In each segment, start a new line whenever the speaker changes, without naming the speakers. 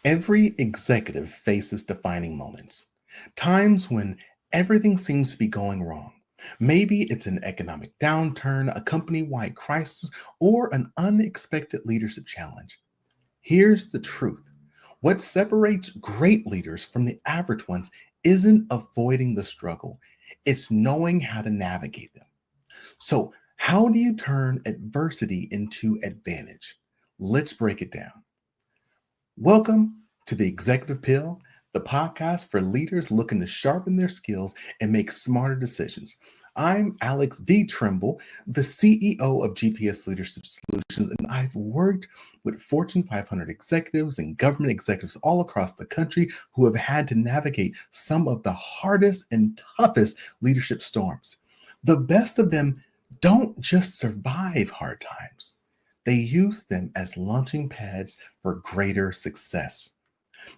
Every executive faces defining moments, times when everything seems to be going wrong. Maybe it's an economic downturn, a company wide crisis, or an unexpected leadership challenge. Here's the truth: what separates great leaders from the average ones isn't avoiding the struggle, it's knowing how to navigate them. So, how do you turn adversity into advantage? Let's break it down. Welcome to the Executive Pill, the podcast for leaders looking to sharpen their skills and make smarter decisions. I'm Alex D. Tremble, the CEO of GPS Leadership Solutions, and I've worked with Fortune 500 executives and government executives all across the country who have had to navigate some of the hardest and toughest leadership storms. The best of them don't just survive hard times, they use them as launching pads for greater success.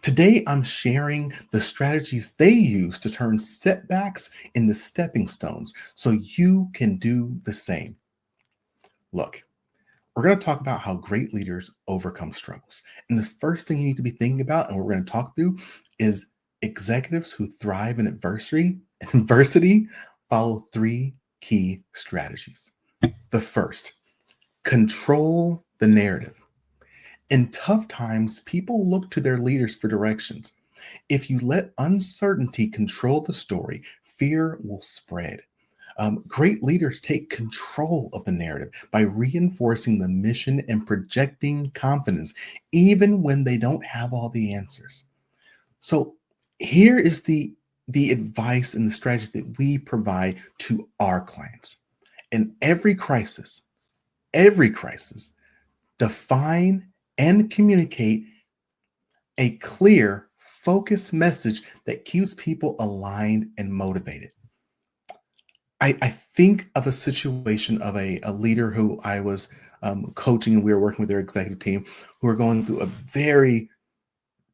Today, I'm sharing the strategies they use to turn setbacks into stepping stones so you can do the same. Look, we're going to talk about how great leaders overcome struggles. And the first thing you need to be thinking about, and what we're going to talk through, is executives who thrive in adversity follow three key strategies. The first, control the narrative. In tough times, people look to their leaders for directions. If you let uncertainty control the story, fear will spread. Great leaders take control of the narrative by reinforcing the mission and projecting confidence, even when they don't have all the answers. So, here is the advice and the strategy that we provide to our clients. In every crisis, define and communicate a clear, focused message that keeps people aligned and motivated. I think of a situation of a leader who I was coaching, and we were working with their executive team who were going through a very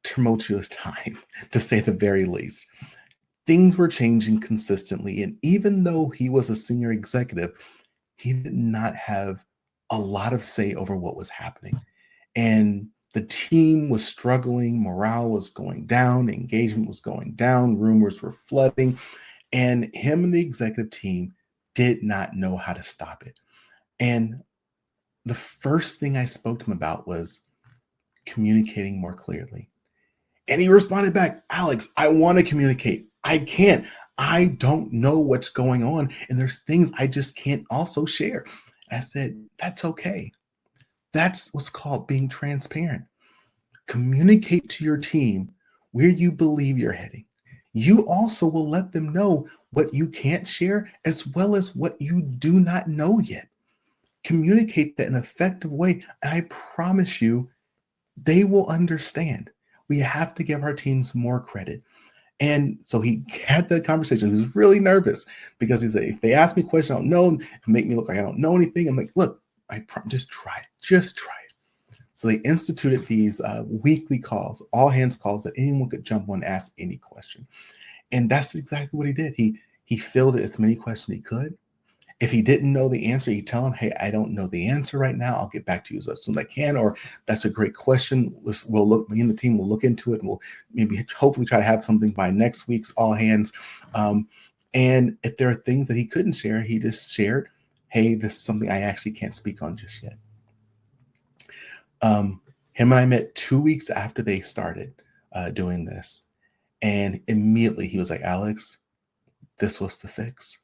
tumultuous time, to say the very least. Things were changing consistently. And even though he was a senior executive, he did not have a lot of say over what was happening. And the team was struggling, morale was going down, engagement was going down, rumors were flooding, and him and the executive team did not know how to stop it. And the first thing I spoke to him about was communicating more clearly. And he responded back, Alex, I want to communicate. I can't. I don't know what's going on. And there's things I just can't also share. I said, that's okay. That's what's called being transparent. Communicate to your team where you believe you're heading. You also will let them know what you can't share as well as what you do not know yet. Communicate that in an effective way. And I promise you, they will understand. We have to give our teams more credit. And so he had that conversation. He was really nervous because he said, if they ask me a question I don't know, make me look like I don't know anything. I'm like, look, just try it. Just try it. So they instituted these weekly calls, all hands calls that anyone could jump on and ask any question. And that's exactly what he did. He filled as many questions he could. If he didn't know the answer, he'd tell him, hey, I don't know the answer right now. I'll get back to you as soon as I can. Or that's a great question. We'll look, me and the team will look into it, and we'll maybe hopefully try to have something by next week's all hands. And if there are things that he couldn't share, he just shared, hey, this is something I actually can't speak on just yet. Him and I met 2 weeks after they started doing this. And immediately he was like, Alex, this was the fix.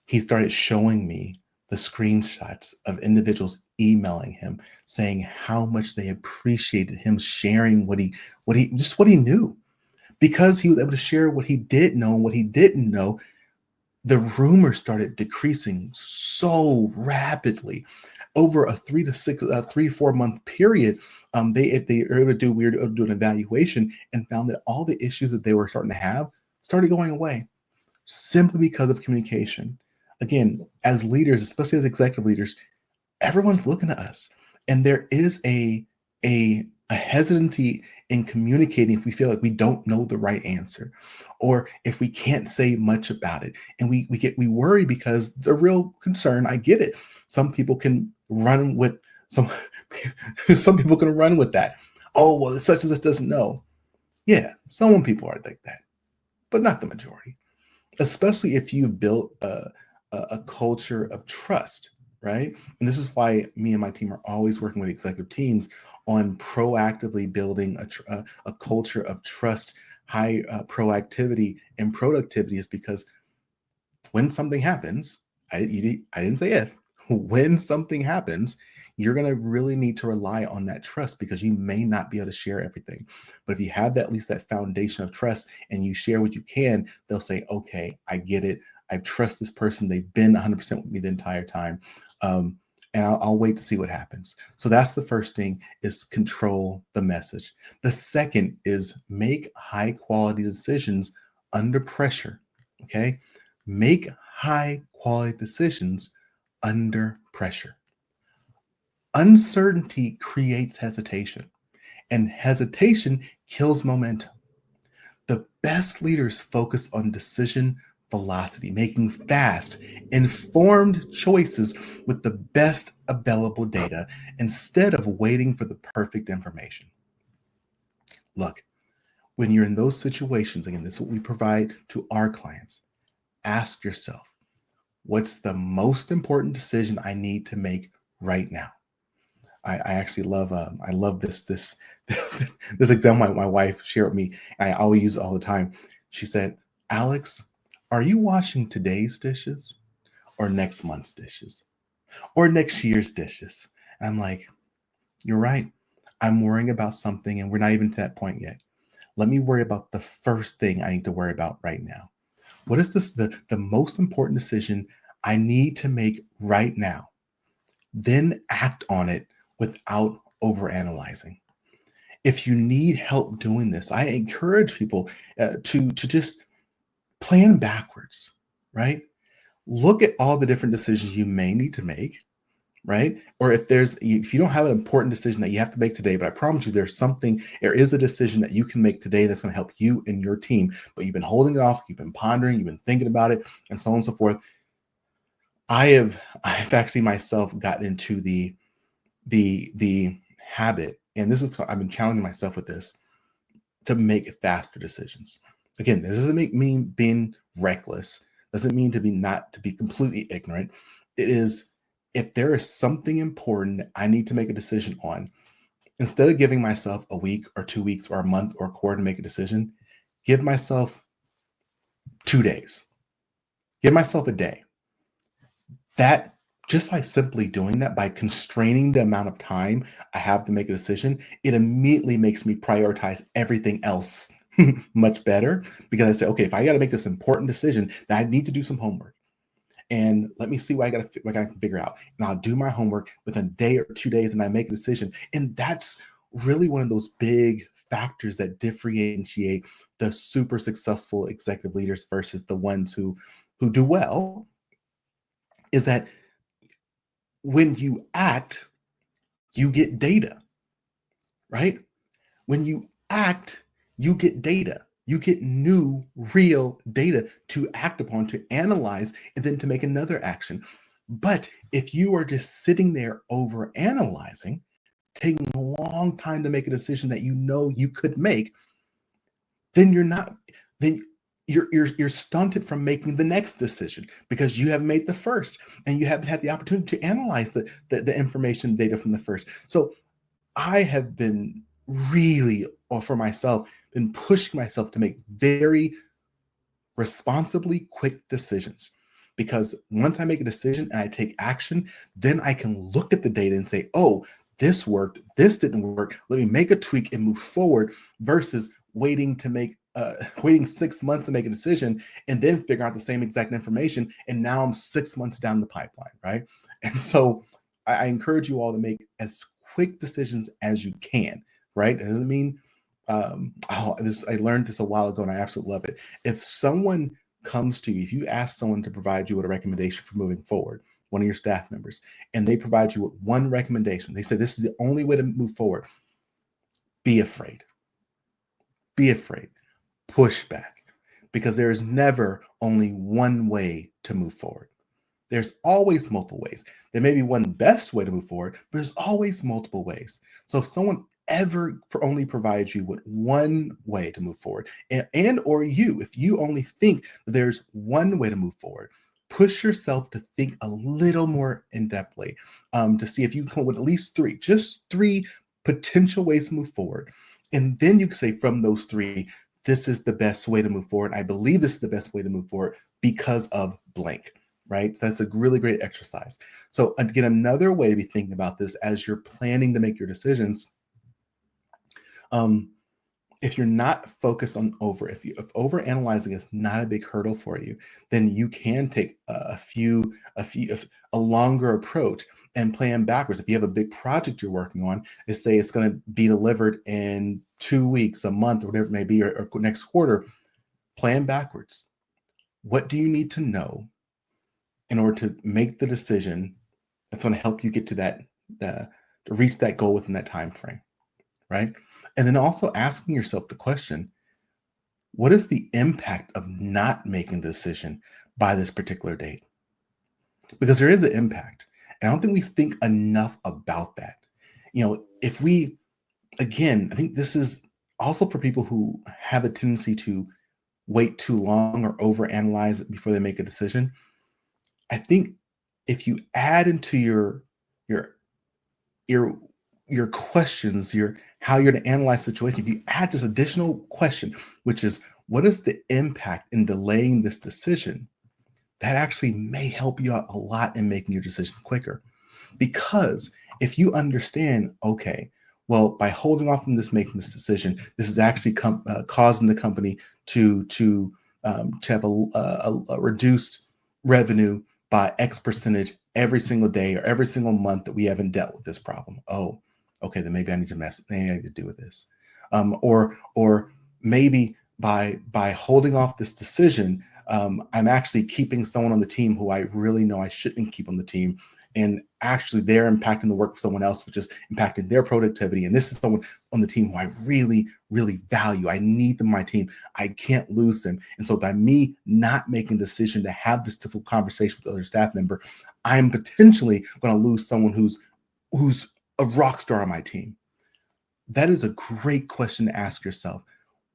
He started showing me the screenshots of individuals emailing him saying how much they appreciated him sharing what he knew. Because he was able to share what he did know and what he didn't know, the rumors started decreasing so rapidly. Over a 3 to 4 month period, we were able to do an evaluation and found that all the issues that they were starting to have started going away simply because of communication. Again, as leaders, especially as executive leaders, everyone's looking at us, and there is a hesitancy in communicating if we feel like we don't know the right answer, or if we can't say much about it, and we worry because the real concern. I get it. Some people can run with some people can run with that. Oh, well, such and such doesn't know. Yeah, some people are like that, but not the majority, especially if you've built a culture of trust, right? And this is why me and my team are always working with executive teams on proactively building a culture of trust, high proactivity, and productivity, is because when something happens, I didn't say if, when something happens, you're going to really need to rely on that trust because you may not be able to share everything. But if you have at least that foundation of trust and you share what you can, they'll say, okay, I get it. I trust this person. They've been 100% with me the entire time. Um, and I'll wait to see what happens. So that's the first thing, is control the message. The second is make high quality decisions under pressure. Okay. Make high quality decisions under pressure. Uncertainty creates hesitation, and hesitation kills momentum. The best leaders focus on decision velocity, making fast, informed choices with the best available data instead of waiting for the perfect information. Look, when you're in those situations, again, this is what we provide to our clients. Ask yourself, what's the most important decision I need to make right now? I actually love I love this this example my wife shared with me, and I always use it all the time. She said, Alex, are you washing today's dishes or next month's dishes or next year's dishes? And I'm like, you're right. I'm worrying about something and we're not even to that point yet. Let me worry about the first thing I need to worry about right now. What is this the most important decision I need to make right now? Then act on it without overanalyzing. If you need help doing this, I encourage people to just plan backwards, right? Look at all the different decisions you may need to make, right? Or if you don't have an important decision that you have to make today, but I promise you there is a decision that you can make today that's going to help you and your team, but you've been holding it off, you've been pondering, you've been thinking about it, and so on and so forth. I've actually myself gotten into the habit, and this is, I've been challenging myself with this, to make faster decisions. Again, this doesn't mean being reckless, doesn't mean not to be completely ignorant. It is, if there is something important that I need to make a decision on, instead of giving myself a week or 2 weeks or a month or a quarter to make a decision, give myself 2 days, give myself a day. That, just by simply doing that, by constraining the amount of time I have to make a decision, it immediately makes me prioritize everything else much better, because I say, okay, if I got to make this important decision, then I need to do some homework. And let me see what I can figure out. And I'll do my homework within a day or 2 days, and I make a decision. And that's really one of those big factors that differentiate the super successful executive leaders versus the ones who do well, is that when you act, you get data, right? When you act, you get data. You get new, real data to act upon, to analyze, and then to make another action. But if you are just sitting there over analyzing, taking a long time to make a decision that you know you could make, then then you're stunted from making the next decision because you have made the first and you haven't had the opportunity to analyze the information data from the first. So I have been really, or for myself, been pushing myself to make very responsibly quick decisions. Because once I make a decision and I take action, then I can look at the data and say, oh, this worked, this didn't work. Let me make a tweak and move forward, versus waiting 6 months to make a decision and then figure out the same exact information. And now I'm 6 months down the pipeline, right? And so I encourage you all to make as quick decisions as you can, right? It doesn't mean, I learned this a while ago and I absolutely love it. If someone comes to you, if you ask someone to provide you with a recommendation for moving forward, one of your staff members, and they provide you with one recommendation, they say, this is the only way to move forward, be afraid. Be afraid. Push back. Because there is never only one way to move forward. There's always multiple ways. There may be one best way to move forward, but there's always multiple ways. So if someone only provides you with one way to move forward, and or you, if you only think that there's one way to move forward, push yourself to think a little more in depthly, to see if you can come up with at least three, just three potential ways to move forward. And then you can say from those three, this is the best way to move forward. I believe this is the best way to move forward because of blank, right? So that's a really great exercise. So again, another way to be thinking about this as you're planning to make your decisions, um, if you're not focused on if over analyzing is not a big hurdle for you, then you can take a longer approach and plan backwards. If you have a big project you're working on, let's say it's going to be delivered in 2 weeks, a month, or whatever it may be, or next quarter, plan backwards. What do you need to know in order to make the decision that's going to help you get to to reach that goal within that time frame, right? And then also asking yourself the question, what is the impact of not making the decision by this particular date? Because there is an impact. And I don't think we think enough about that. If we, again, I think this is also for people who have a tendency to wait too long or overanalyze it before they make a decision. I think if you add into your your your questions, your how you're to analyze situation, if you add this additional question, which is what is the impact in delaying this decision, that actually may help you out a lot in making your decision quicker. Because if you understand, okay, well, by holding off from making this decision, this is actually causing the company to have a reduced revenue by X percentage every single day or every single month that we haven't dealt with this problem. Oh, okay, then maybe I need to do with this, or maybe by holding off this decision, I'm actually keeping someone on the team who I really know I shouldn't keep on the team. And actually, they're impacting the work of someone else, which is impacting their productivity. And this is someone on the team who I really, really value. I need them on my team. I can't lose them. And so by me not making a decision to have this difficult conversation with the other staff member, I'm potentially going to lose someone who's a rock star on my team. That is a great question to ask yourself.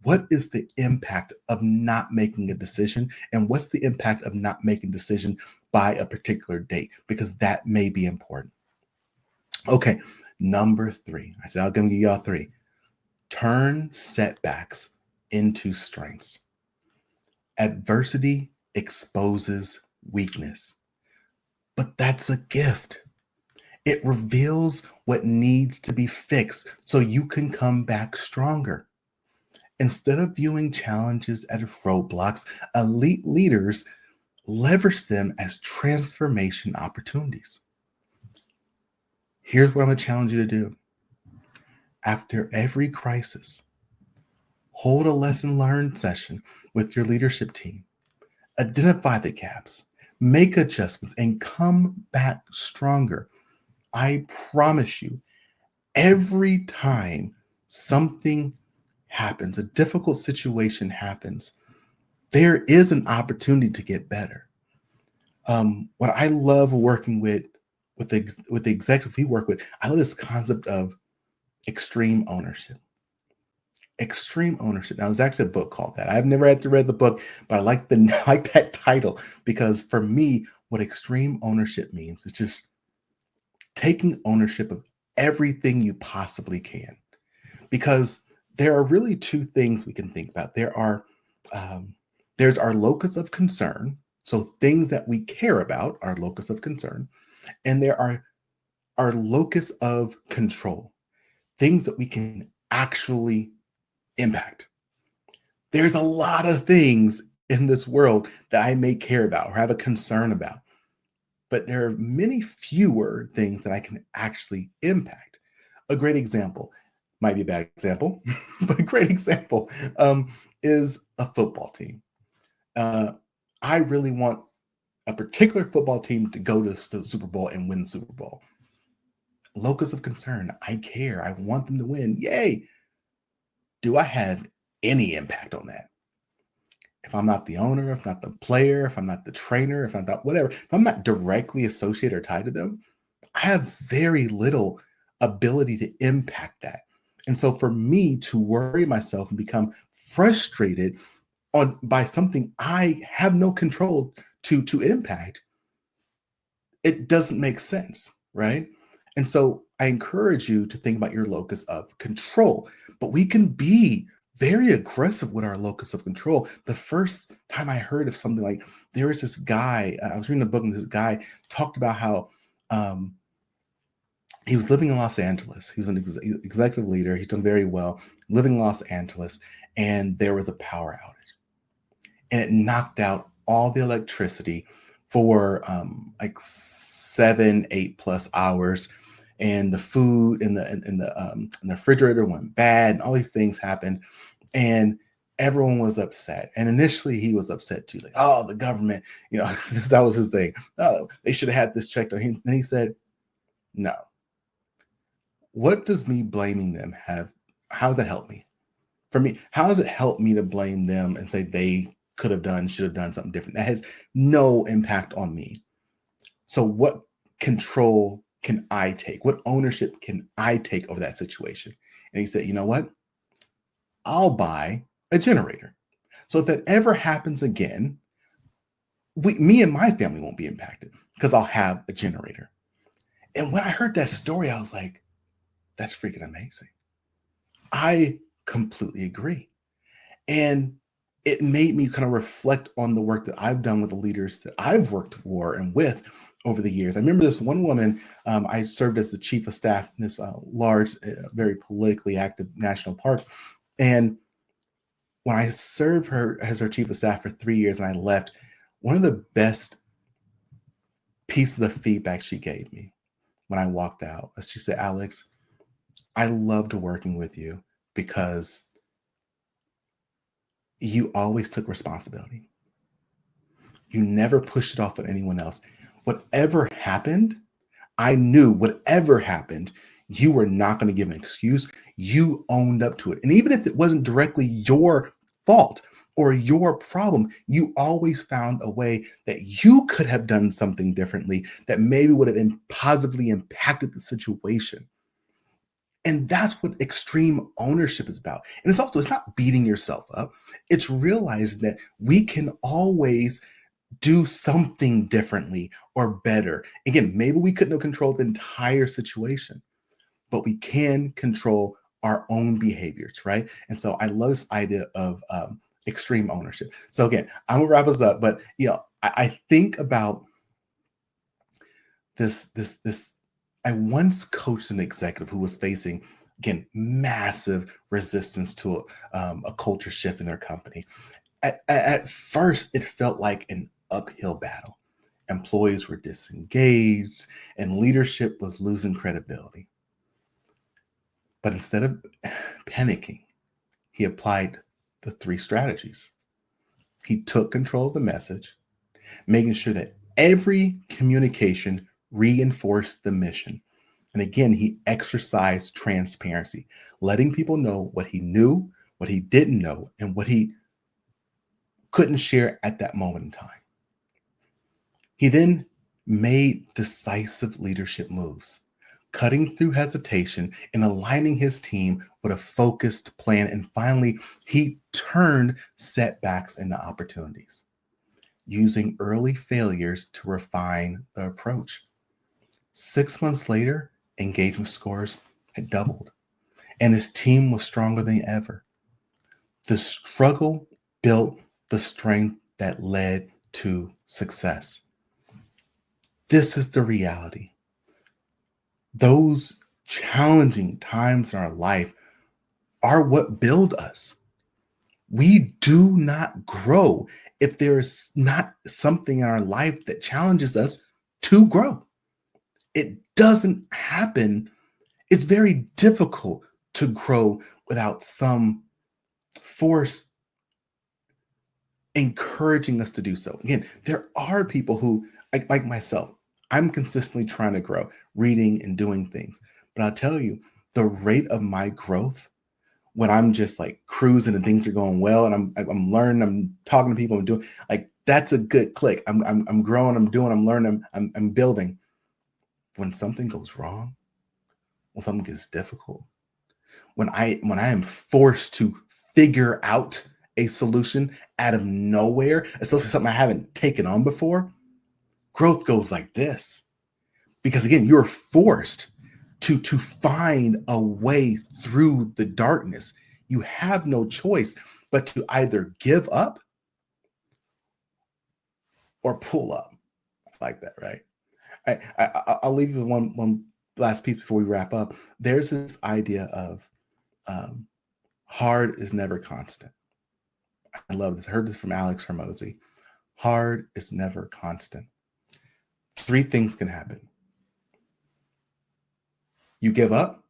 What is the impact of not making a decision? And what's the impact of not making a decision by a particular date? Because that may be important. Okay, number 3. I said I'm going to give y'all 3. Turn setbacks into strengths. Adversity exposes weakness, but that's a gift. It reveals what needs to be fixed so you can come back stronger. Instead of viewing challenges as roadblocks, elite leaders leverage them as transformation opportunities. Here's what I'm going to challenge you to do. After every crisis, hold a lesson learned session with your leadership team. Identify the gaps, make adjustments, and come back stronger. I promise you, every time something happens, a difficult situation happens, there is an opportunity to get better. What I love working with the executives we work with, I love this concept of extreme ownership. Extreme ownership. Now, there's actually a book called that. I've never had to read the book, but I like I like that title because for me, what extreme ownership means is just taking ownership of everything you possibly can. Because there are really 2 things we can think about. There's our locus of concern, so things that we care about, our locus of concern, and there are our locus of control, things that we can actually impact. There's a lot of things in this world that I may care about or have a concern about, but there are many fewer things that I can actually impact. A great example, might be a bad example, but a great example is a football team. I really want a particular football team to go to the Super Bowl and win the Super Bowl. Locus of concern, I care. I want them to win. Yay. Do I have any impact on that? If I'm not the owner, if not the player, if I'm not the trainer, if I'm not whatever, if I'm not directly associated or tied to them, I have very little ability to impact that. And so for me to worry myself and become frustrated by something I have no control to impact, it doesn't make sense, right? And so I encourage you to think about your locus of control, but we can be very aggressive with our locus of control. The first time I heard of something like there was this guy, I was reading a book and this guy talked about how um, he was living in Los Angeles. He was an executive leader. He's done very well living in Los Angeles, and there was a power outage and it knocked out all the electricity for like 7, 8 plus hours. And the food in the refrigerator went bad, and all these things happened. And everyone was upset. And initially, he was upset too, like, "Oh, the government, that was his thing. Oh, they should have had this checked on him." And he said, "No. What does me blaming them have? How does that help me? For me, how does it help me to blame them and say they should have done something different? That has no impact on me. So what control can I take? What ownership can I take over that situation?" And he said, "You know what? I'll buy a generator. So if that ever happens again, me and my family won't be impacted because I'll have a generator." And when I heard that story, I was like, that's freaking amazing. I completely agree. And it made me kind of reflect on the work that I've done with the leaders that I've worked for and with over the years. I remember this one woman, I served as the chief of staff in this large, very politically active national park. And when I served her as her chief of staff for 3 years and I left, one of the best pieces of feedback she gave me when I walked out, she said, "Alex, I loved working with you because you always took responsibility. You never pushed it off on anyone else. Whatever happened, I knew whatever happened, you were not going to give an excuse. You owned up to it. And even if it wasn't directly your fault or your problem, you always found a way that you could have done something differently that maybe would have positively impacted the situation." And that's what extreme ownership is about. And it's not beating yourself up. It's realizing that we can always do something differently or better. Again, maybe we couldn't have controlled the entire situation, but we can control our own behaviors, right? And so I love this idea of extreme ownership. So again, I'm gonna wrap us up, but I think about this. I once coached an executive who was facing, again, massive resistance to a culture shift in their company. At first, it felt like an uphill battle. Employees were disengaged and leadership was losing credibility. But instead of panicking, he applied the 3 strategies. He took control of the message, making sure that every communication reinforced the mission. And again, he exercised transparency, letting people know what he knew, what he didn't know, and what he couldn't share at that moment in time. He then made decisive leadership moves, cutting through hesitation and aligning his team with a focused plan. And finally, he turned setbacks into opportunities, using early failures to refine the approach. 6 months later, engagement scores had doubled, and his team was stronger than ever. The struggle built the strength that led to success. This is the reality. Those challenging times in our life are what build us. We do not grow if there is not something in our life that challenges us to grow. It doesn't happen. It's very difficult to grow without some force encouraging us to do so. Again, there are people who, like myself, I'm consistently trying to grow, reading and doing things. But I'll tell you, the rate of my growth when I'm just like cruising and things are going well and I'm learning, I'm talking to people, I'm doing like that's a good click. I'm growing, I'm doing, I'm learning, I'm building. When something goes wrong, when something gets difficult, when I am forced to figure out a solution out of nowhere, especially something I haven't taken on before, growth goes like this. Because again, you're forced to find a way through the darkness. You have no choice but to either give up or pull up. I like that, right? I'll leave you with one last piece before we wrap up. There's this idea of hard is never constant. I love this. I heard this from Alex Hormozy. Hard is never constant. 3 things can happen. You give up,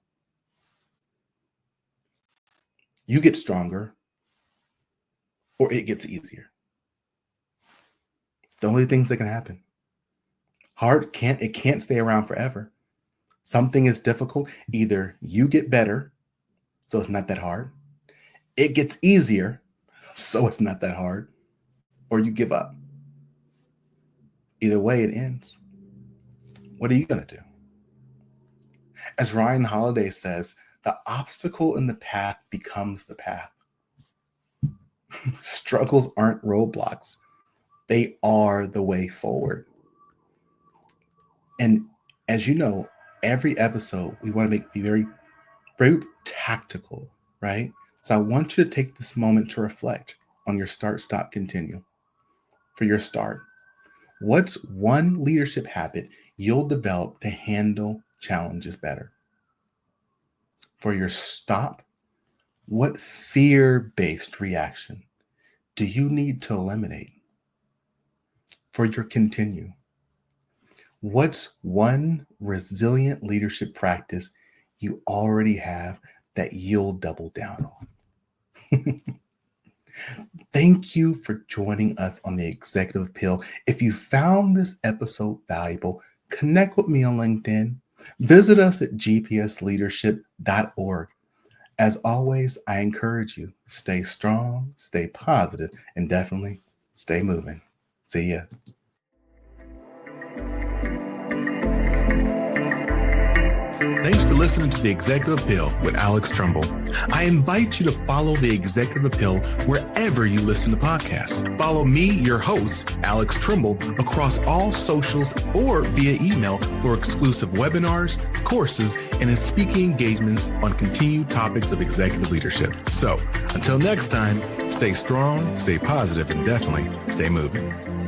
you get stronger, or it gets easier. The only things that can happen. Hard can't stay around forever. Something is difficult. Either you get better, so it's not that hard. It gets easier, so it's not that hard. Or you give up. Either way, it ends. What are you going to do? As Ryan Holiday says, the obstacle in the path becomes the path. Struggles aren't roadblocks. They are the way forward. And as you know, every episode, we want to be very, very tactical, right? So I want you to take this moment to reflect on your start, stop, continue. For your start, what's one leadership habit you'll develop to handle challenges better? For your stop, what fear-based reaction do you need to eliminate? For your continue, what's one resilient leadership practice you already have that you'll double down on? Thank you for joining us on the Executive Appeal. If you found this episode valuable, connect with me on LinkedIn. Visit us at gpsleadership.org. As always, I encourage you, stay strong, stay positive, and definitely stay moving. See ya. Thanks for listening to The Executive Appeal with Alex Tremble. I invite you to follow The Executive Appeal wherever you listen to podcasts. Follow me, your host, Alex Tremble, across all socials or via email for exclusive webinars, courses, and speaking engagements on continued topics of executive leadership. So until next time, stay strong, stay positive, and definitely stay moving.